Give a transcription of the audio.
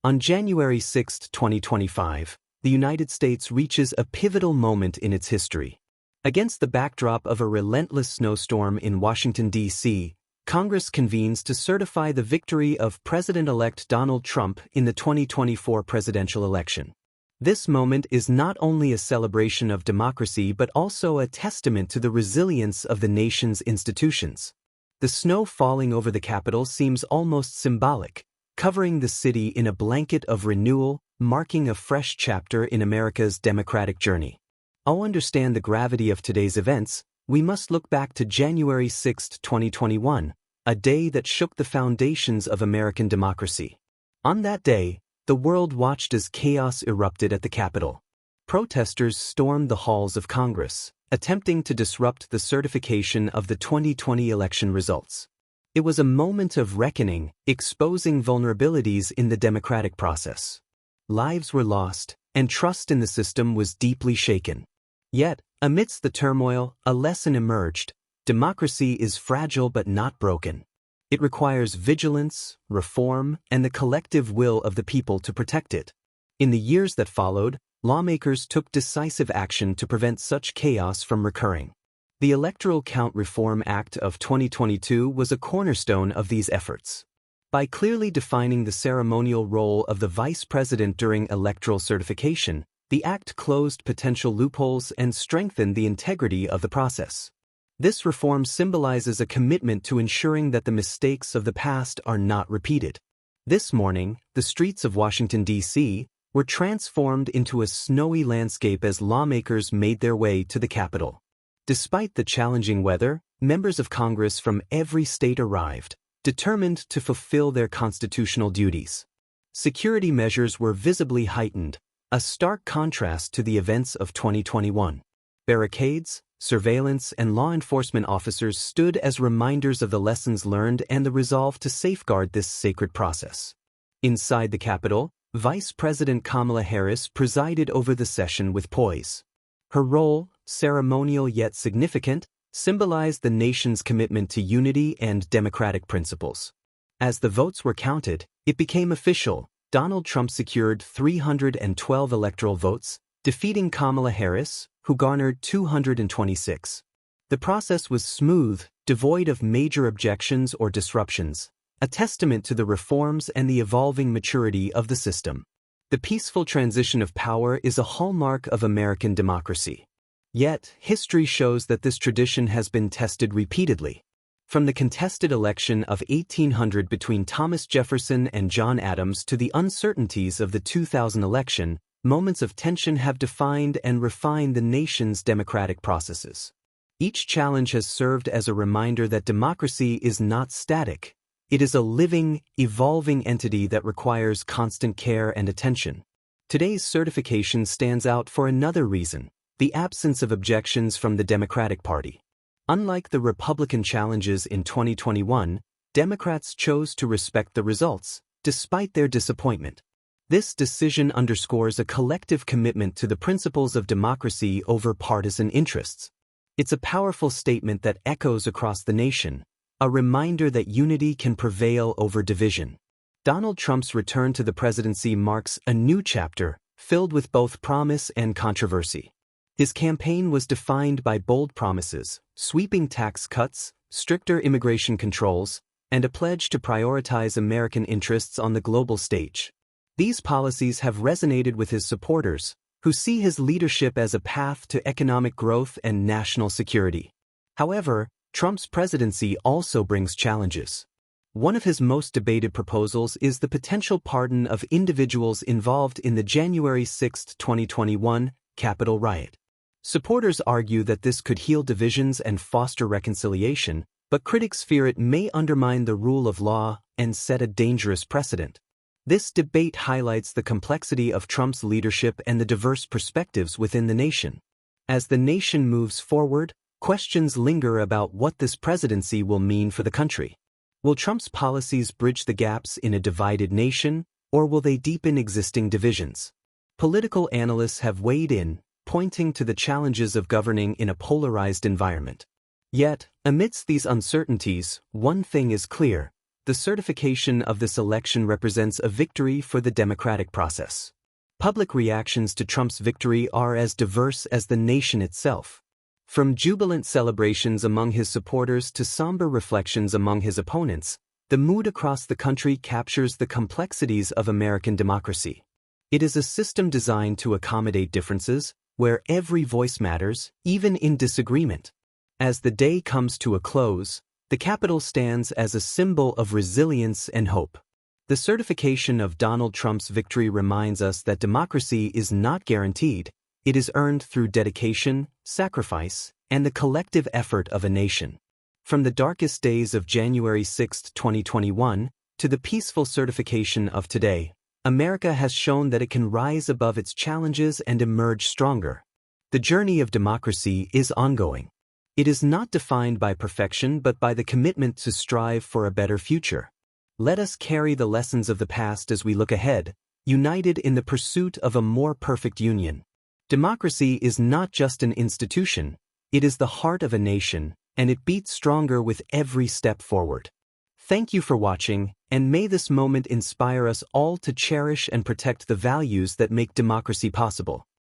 On January 6, 2025, the United States reaches a pivotal moment in its history. Against the backdrop of a relentless snowstorm in Washington, D.C., Congress convenes to certify the victory of President-elect Donald Trump in the 2024 presidential election. This moment is not only a celebration of democracy but also a testament to the resilience of the nation's institutions. The snow falling over the Capitol seems almost symbolic, covering the city in a blanket of renewal, marking a fresh chapter in America's democratic journey. To understand the gravity of today's events, we must look back to January 6, 2021, a day that shook the foundations of American democracy. On that day, the world watched as chaos erupted at the Capitol. Protesters stormed the halls of Congress, attempting to disrupt the certification of the 2020 election results. It was a moment of reckoning, exposing vulnerabilities in the democratic process. Lives were lost, and trust in the system was deeply shaken. Yet, amidst the turmoil, a lesson emerged: democracy is fragile but not broken. It requires vigilance, reform, and the collective will of the people to protect it. In the years that followed, lawmakers took decisive action to prevent such chaos from recurring. The Electoral Count Reform Act of 2022 was a cornerstone of these efforts. By clearly defining the ceremonial role of the vice president during electoral certification, the act closed potential loopholes and strengthened the integrity of the process. This reform symbolizes a commitment to ensuring that the mistakes of the past are not repeated. This morning, the streets of Washington, D.C., were transformed into a snowy landscape as lawmakers made their way to the Capitol. Despite the challenging weather, members of Congress from every state arrived, determined to fulfill their constitutional duties. Security measures were visibly heightened, a stark contrast to the events of 2021. Barricades, surveillance, and law enforcement officers stood as reminders of the lessons learned and the resolve to safeguard this sacred process. Inside the Capitol, Vice President Kamala Harris presided over the session with poise. Her role, ceremonial yet significant, symbolized the nation's commitment to unity and democratic principles. As the votes were counted, it became official: Donald Trump secured 312 electoral votes, defeating Kamala Harris, who garnered 226. The process was smooth, devoid of major objections or disruptions, a testament to the reforms and the evolving maturity of the system. The peaceful transition of power is a hallmark of American democracy. Yet, history shows that this tradition has been tested repeatedly. From the contested election of 1800 between Thomas Jefferson and John Adams to the uncertainties of the 2000 election, moments of tension have defined and refined the nation's democratic processes. Each challenge has served as a reminder that democracy is not static. It is a living, evolving entity that requires constant care and attention. Today's certification stands out for another reason: the absence of objections from the Democratic Party. Unlike the Republican challenges in 2021, Democrats chose to respect the results, despite their disappointment. This decision underscores a collective commitment to the principles of democracy over partisan interests. It's a powerful statement that echoes across the nation, a reminder that unity can prevail over division. Donald Trump's return to the presidency marks a new chapter, filled with both promise and controversy. His campaign was defined by bold promises: sweeping tax cuts, stricter immigration controls, and a pledge to prioritize American interests on the global stage. These policies have resonated with his supporters, who see his leadership as a path to economic growth and national security. However, Trump's presidency also brings challenges. One of his most debated proposals is the potential pardon of individuals involved in the January 6, 2021, Capitol riot. Supporters argue that this could heal divisions and foster reconciliation, but critics fear it may undermine the rule of law and set a dangerous precedent. This debate highlights the complexity of Trump's leadership and the diverse perspectives within the nation. As the nation moves forward, questions linger about what this presidency will mean for the country. Will Trump's policies bridge the gaps in a divided nation, or will they deepen existing divisions? Political analysts have weighed in, pointing to the challenges of governing in a polarized environment. Yet, amidst these uncertainties, one thing is clear: the certification of this election represents a victory for the democratic process. Public reactions to Trump's victory are as diverse as the nation itself. From jubilant celebrations among his supporters to somber reflections among his opponents, the mood across the country captures the complexities of American democracy. It is a system designed to accommodate differences, where every voice matters, even in disagreement. As the day comes to a close, the Capitol stands as a symbol of resilience and hope. The certification of Donald Trump's victory reminds us that democracy is not guaranteed. It is earned through dedication, sacrifice, and the collective effort of a nation. From the darkest days of January 6, 2021, to the peaceful certification of today, America has shown that it can rise above its challenges and emerge stronger. The journey of democracy is ongoing. It is not defined by perfection but by the commitment to strive for a better future. Let us carry the lessons of the past as we look ahead, united in the pursuit of a more perfect union. Democracy is not just an institution, it is the heart of a nation, and it beats stronger with every step forward. Thank you for watching, and may this moment inspire us all to cherish and protect the values that make democracy possible.